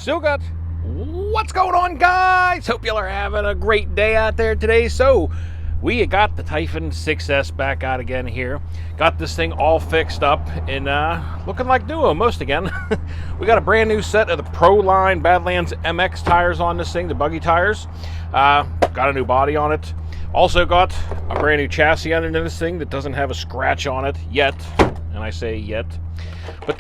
Still got what's going on, guys? Hope y'all are having a great day out there today. So we got the Typhon 6S back out again here. Got this thing all fixed up and looking like new almost again. We got a brand new set of the Pro Line Badlands MX tires on this thing, the buggy tires. Got a new body on it. Also got a brand new chassis under this thing that doesn't have a scratch on it yet. And I say yet. But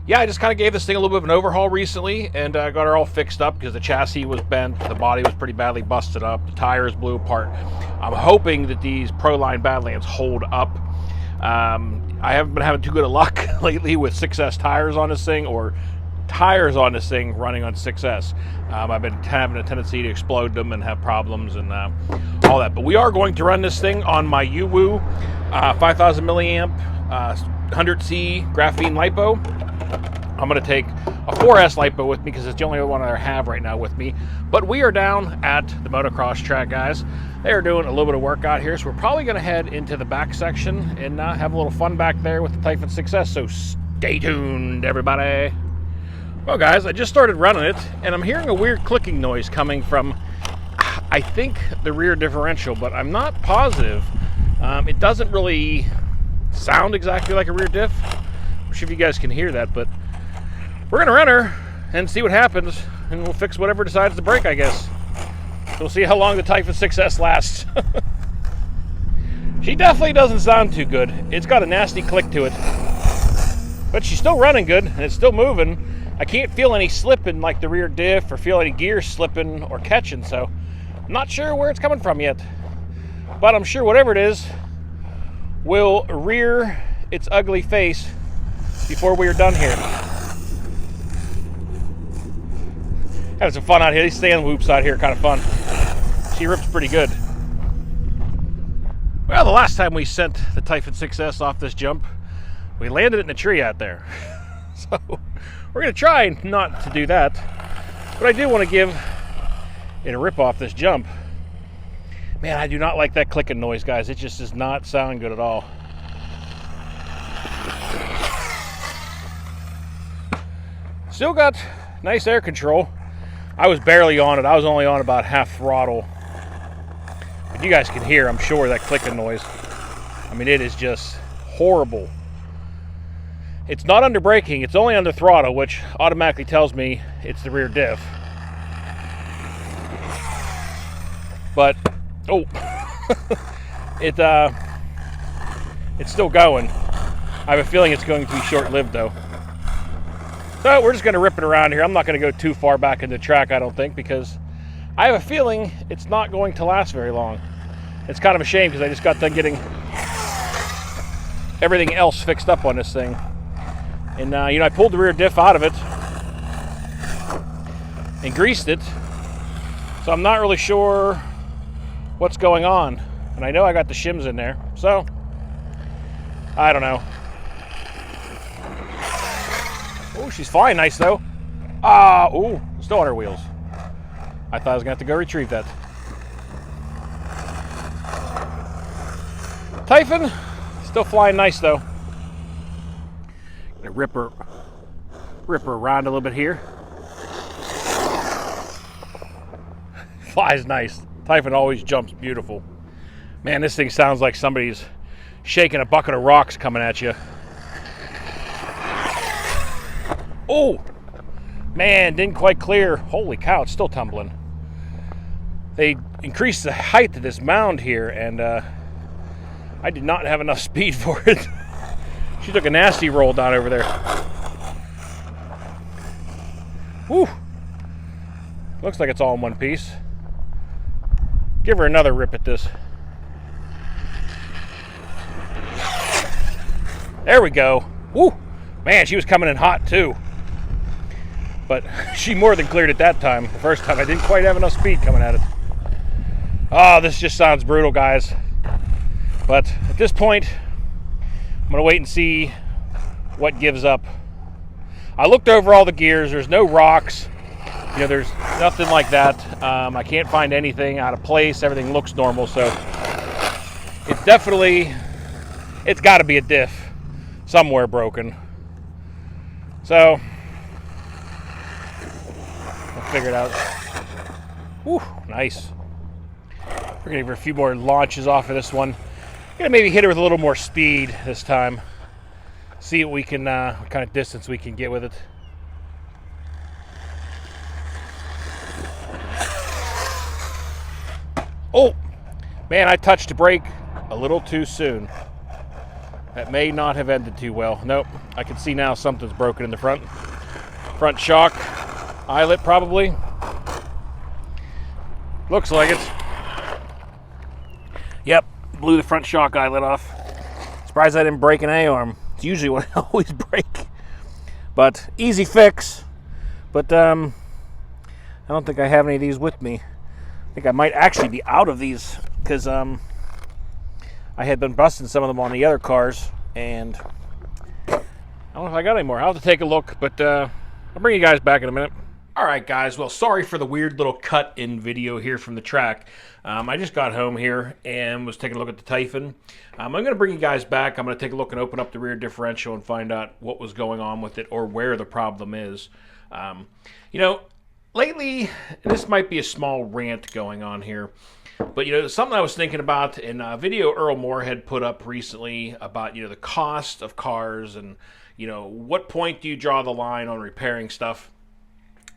yeah, I just kind of gave this thing a little bit of an overhaul recently and got her all fixed up because the chassis was bent, the body was pretty badly busted up, the tires blew apart. I'm hoping that these Pro Line Badlands hold up. I haven't been having too good of luck lately with 6S tires on this thing or tires on this thing running on 6S. I've been having a tendency to explode them and have problems and all that. But we are going to run this thing on my Uwu 5000 milliamp 100C graphene lipo. I'm going to take a 4S lipo with me because it's the only one I have right now with me. But we are down at the motocross track, guys. They are doing a little bit of work out here, so we're probably going to head into the back section and have a little fun back there with the Typhon 6S. So stay tuned, everybody. Well, guys, I just started running it, and I'm hearing a weird clicking noise coming from, I think, the rear differential, but I'm not positive. It doesn't really sound exactly like a rear diff. I'm sure if you guys can hear that, but we're gonna run her and see what happens, and we'll fix whatever decides to break, I guess. We'll see how long the Typhon 6S lasts. She definitely doesn't sound too good. It's got a nasty click to it, but she's still running good and it's still moving. I can't feel any slipping like the rear diff or feel any gears slipping or catching, so I'm not sure where it's coming from yet, but I'm sure whatever it is will rear its ugly face before we are done here. Having some fun out here. These stand whoops out here are kind of fun. She rips pretty good. Well, the last time we sent the Typhon 6S off this jump, we landed it in a tree out there. So we're going to try not to do that. But I do want to give it a rip off this jump. Man, I do not like that clicking noise, guys. It just does not sound good at all. Still got nice air control. I was barely on it. I was only on about half throttle. But you guys can hear, I'm sure, that clicking noise. I mean, it is just horrible. It's not under braking. It's only under throttle, which automatically tells me it's the rear diff. But, oh, it's still going. I have a feeling it's going to be short-lived, though. So we're just going to rip it around here. I'm not going to go too far back into the track, I don't think, because I have a feeling it's not going to last very long. It's kind of a shame because I just got done getting everything else fixed up on this thing. And, I pulled the rear diff out of it and greased it. So I'm not really sure what's going on. And I know I got the shims in there. So, I don't know. Oh, she's flying nice, though. Ooh, still on her wheels. I thought I was going to have to go retrieve that. Typhon, still flying nice, though. Gonna rip her around a little bit here. Flies nice. Typhon always jumps beautiful. Man, this thing sounds like somebody's shaking a bucket of rocks coming at you. Oh, man, didn't quite clear. Holy cow, it's still tumbling. They increased the height of this mound here, and I did not have enough speed for it. She took a nasty roll down over there. Whew. Looks like it's all in one piece. Give her another rip at this. There we go. Woo! Man, she was coming in hot, too. But she more than cleared it that time. The first time I didn't quite have enough speed coming at it. Oh, this just sounds brutal, guys. But at this point, I'm going to wait and see what gives up. I looked over all the gears. There's no rocks. There's nothing like that. I can't find anything out of place. Everything looks normal. So it's got to be a diff somewhere broken. So figured out. Whew, nice. We're going to give her a few more launches off of this one. Going to maybe hit her with a little more speed this time. See what we can, what kind of distance we can get with it. Oh, man, I touched the brake a little too soon. That may not have ended too well. Nope, I can see now something's broken in the front. Front shock eyelet probably. Looks like it. Yep, blew the front shock eyelet off. Surprised I didn't break an A-arm. It's usually what I always break. But easy fix. But I don't think I have any of these with me. I think I might actually be out of these because I had been busting some of them on the other cars, and I don't know if I got any more. I'll have to take a look, but I'll bring you guys back in a minute. All right, guys. Well, sorry for the weird little cut in video here from the track. I just got home here and was taking a look at the Typhon. I'm going to bring you guys back. I'm going to take a look and open up the rear differential and find out what was going on with it or where the problem is. You know, lately, this might be a small rant going on here, but, you know, something I was thinking about in a video Earl Moore had put up recently about, you know, the cost of cars and, you know, what point do you draw the line on repairing stuff?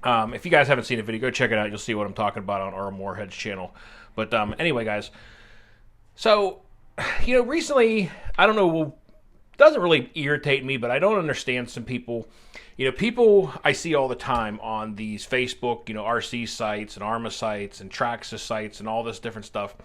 If you guys haven't seen the video, go check it out. You'll see what I'm talking about on Earl Moorhead's channel. But anyway, guys, so, you know, recently, I don't know, it doesn't really irritate me, but I don't understand some people. You know, people I see all the time on these Facebook, you know, RC sites and ARMA sites and Traxxas sites and all this different stuff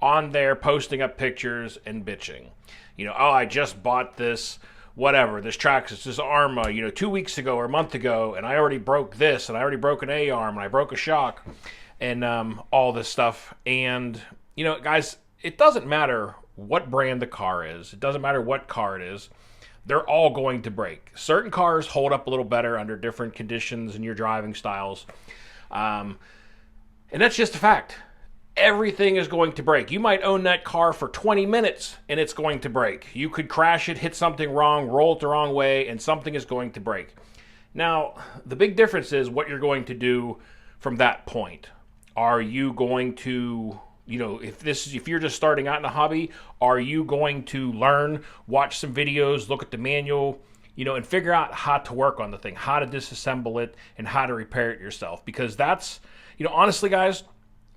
on there posting up pictures and bitching. You know, oh, I just bought this, whatever, this Traxxas, this ARMA, you know, 2 weeks ago or a month ago, and I already broke this, and I already broke an A-arm, and I broke a shock, and all this stuff. And, you know, guys, it doesn't matter what brand the car is. It doesn't matter what car it is. They're all going to break. Certain cars hold up a little better under different conditions and your driving styles. And that's just a fact. Everything is going to break. You might own that car for 20 minutes and it's going to break. You could crash it, hit something wrong, roll it the wrong way, and something is going to break. Now, the big difference is what you're going to do from that point. Are you going to, you know, if you're just starting out in a hobby, are you going to learn, watch some videos, look at the manual, you know, and figure out how to work on the thing, how to disassemble it, and how to repair it yourself? Because that's, you know, honestly, guys,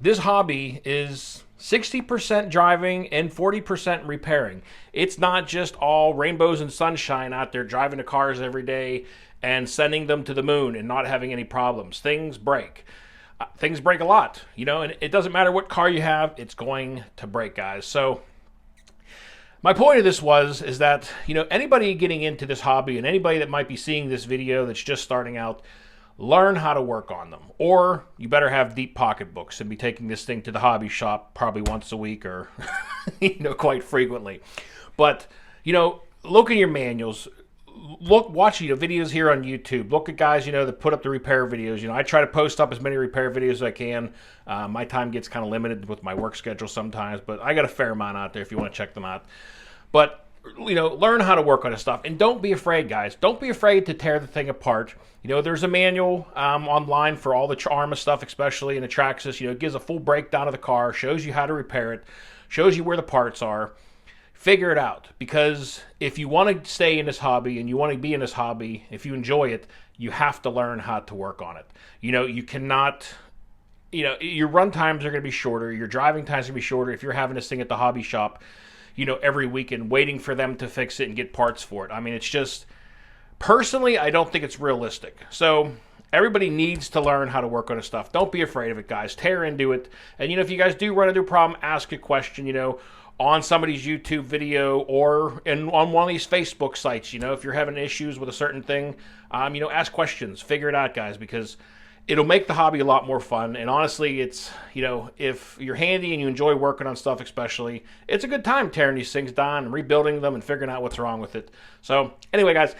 this hobby is 60% driving and 40% repairing. It's not just all rainbows and sunshine out there driving the cars every day and sending them to the moon and not having any problems. Things break. Things break a lot, you know, and it doesn't matter what car you have, it's going to break, guys. So my point of this is that, you know, anybody getting into this hobby and anybody that might be seeing this video that's just starting out, learn how to work on them. Or you better have deep pocketbooks and be taking this thing to the hobby shop probably once a week or, you know, quite frequently. But, you know, look at your manuals. Watch, you know, videos here on YouTube. Look at guys, you know, that put up the repair videos. You know, I try to post up as many repair videos as I can. My time gets kind of limited with my work schedule sometimes, but I got a fair amount out there if you want to check them out. But, you know, learn how to work on this stuff. And don't be afraid, guys. Don't be afraid to tear the thing apart. You know, there's a manual online for all the ARMA stuff, especially in the Traxxas. You know, it gives a full breakdown of the car, shows you how to repair it, shows you where the parts are. Figure it out, because if you want to stay in this hobby and you want to be in this hobby, if you enjoy it, you have to learn how to work on it. You know, you cannot, you know, your run times are going to be shorter, your driving times are going to be shorter if you're having this thing at the hobby shop, you know, every weekend waiting for them to fix it and get parts for it. I mean, it's just, personally, I don't think it's realistic. So everybody needs to learn how to work on this stuff. Don't be afraid of it, guys. Tear into it. And, you know, if you guys do run into a problem, ask a question, you know, on somebody's YouTube video or on one of these Facebook sites. You know, if you're having issues with a certain thing, you know, ask questions, figure it out, guys, because it'll make the hobby a lot more fun. And honestly, it's, you know, if you're handy and you enjoy working on stuff especially, it's a good time tearing these things down and rebuilding them and figuring out what's wrong with it. So anyway, guys,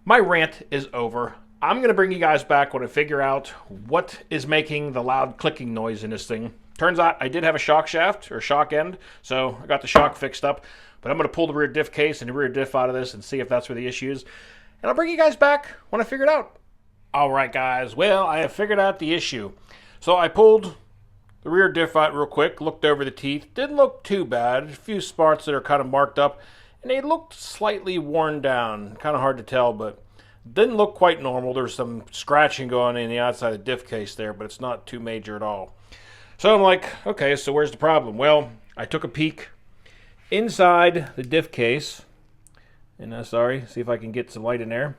my rant is over. I'm going to bring you guys back when I figure out what is making the loud clicking noise in this thing. Turns out I did have a shock shaft or shock end, so I got the shock fixed up. But I'm going to pull the rear diff case and the rear diff out of this and see if that's where the issue is. And I'll bring you guys back when I figure it out. All right, guys. Well, I have figured out the issue. So I pulled the rear diff out real quick, looked over the teeth. Didn't look too bad. A few spots that are kind of marked up, and they looked slightly worn down. Kind of hard to tell, but didn't look quite normal. There's some scratching going in the outside of the diff case there, but it's not too major at all. So I'm like, okay, so where's the problem? Well, I took a peek inside the diff case, and see if I can get some light in there.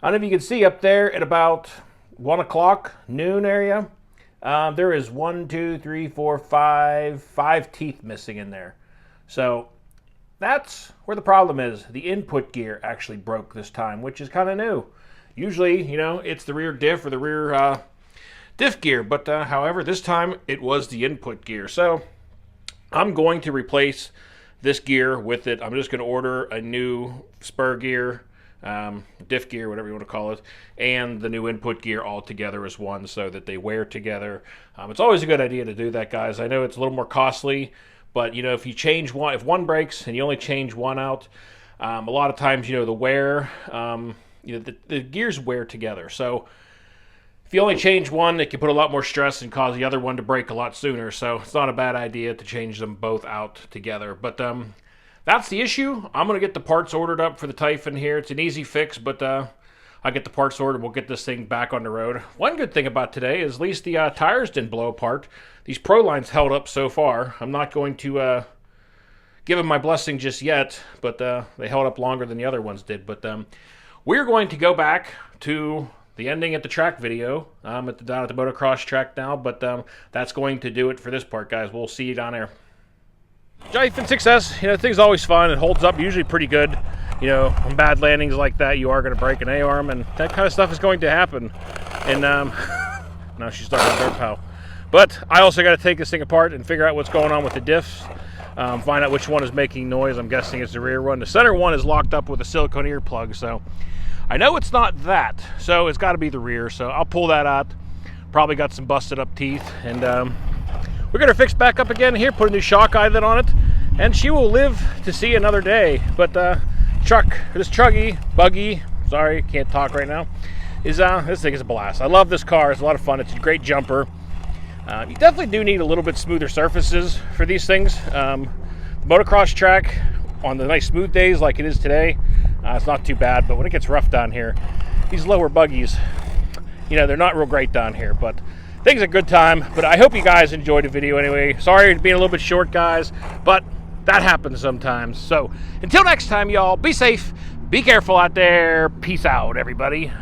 I don't know if you can see up there at about 1 o'clock, noon area, there is 1, 2, 3, 4, 5 teeth missing in there. So that's where the problem is. The input gear actually broke this time, which is kind of new. Usually, it's the rear diff or the rear diff gear, but however, this time it was the input gear. So I'm going to replace this gear with it. I'm just going to order a new spur gear, diff gear, whatever you want to call it, and the new input gear all together as one so that they wear together. It's always a good idea to do that, guys. I know it's a little more costly, but if you change one, if one breaks and you only change one out, a lot of times, the wear, the gears wear together. So if you only change one, it can put a lot more stress and cause the other one to break a lot sooner. So it's not a bad idea to change them both out together. But that's the issue. I'm going to get the parts ordered up for the Typhon here. It's an easy fix, but I'll get the parts ordered. We'll get this thing back on the road. One good thing about today is at least the tires didn't blow apart. These Pro lines held up so far. I'm not going to give them my blessing just yet, but they held up longer than the other ones did. But we're going to go back to the ending at the track video. I'm down at the motocross track now, but that's going to do it for this part, guys. We'll see you down there. Typhon 6S, thing's always fun. It holds up usually pretty good. On bad landings like that, you are going to break an A-arm, and that kind of stuff is going to happen. And now she's starting to dirt pow. But I also got to take this thing apart and figure out what's going on with the diffs. Find out which one is making noise. I'm guessing it's the rear one. The center one is locked up with a silicone ear plug, so I know it's not that. So it's got to be the rear. So I'll pull that out. Probably got some busted up teeth, and we're going to fix back up again here, put a new shock eyelet on it, and she will live to see another day. But buggy, sorry, can't talk right now, this thing is a blast. I love this car. It's a lot of fun. It's a great jumper. You definitely do need a little bit smoother surfaces for these things. The motocross track on the nice smooth days like it is today, it's not too bad, but when it gets rough down here, these lower buggies, they're not real great down here, but things a good time. But I hope you guys enjoyed the video anyway. Sorry for being a little bit short, guys, but that happens sometimes. So until next time, y'all, be safe, be careful out there. Peace out, everybody.